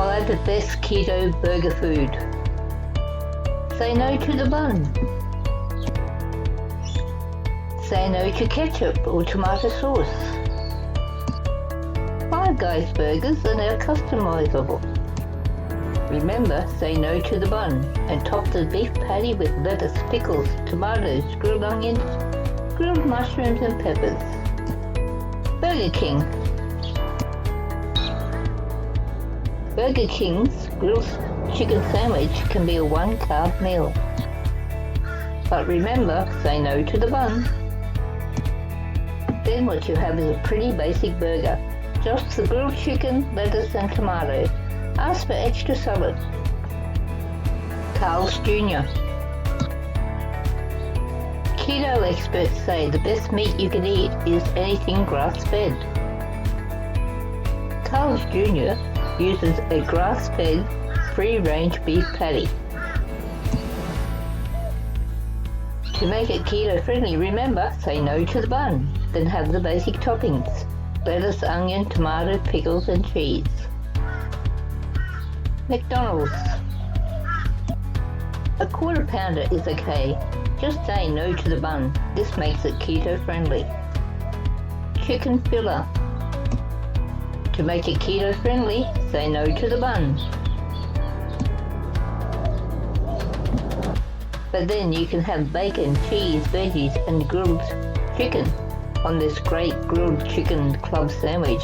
Buy the best keto burger food. Say no to the bun. Say no to ketchup or tomato sauce. Five Guys burgers are now customizable. Remember, say no to the bun and top the beef patty with lettuce, pickles, tomatoes, grilled onions, grilled mushrooms and peppers. Burger King. Burger King's grilled chicken sandwich can be a one-carb meal. But remember, say no to the bun. Then what you have is a pretty basic burger. Just the grilled chicken, lettuce and tomato. Ask for extra salad. Carl's Jr. Keto experts say the best meat you can eat is anything grass-fed. Carl's Jr. uses a grass-fed, free-range beef patty. To make it keto friendly, remember, say no to the bun, then have the basic toppings: lettuce, onion, tomato, pickles and cheese. McDonald's. A quarter pounder is okay. Just say no to the bun. This makes it keto friendly. Chicken filler. To make it keto friendly, say no to the bun. But then you can have bacon, cheese, veggies and grilled chicken on this great grilled chicken club sandwich.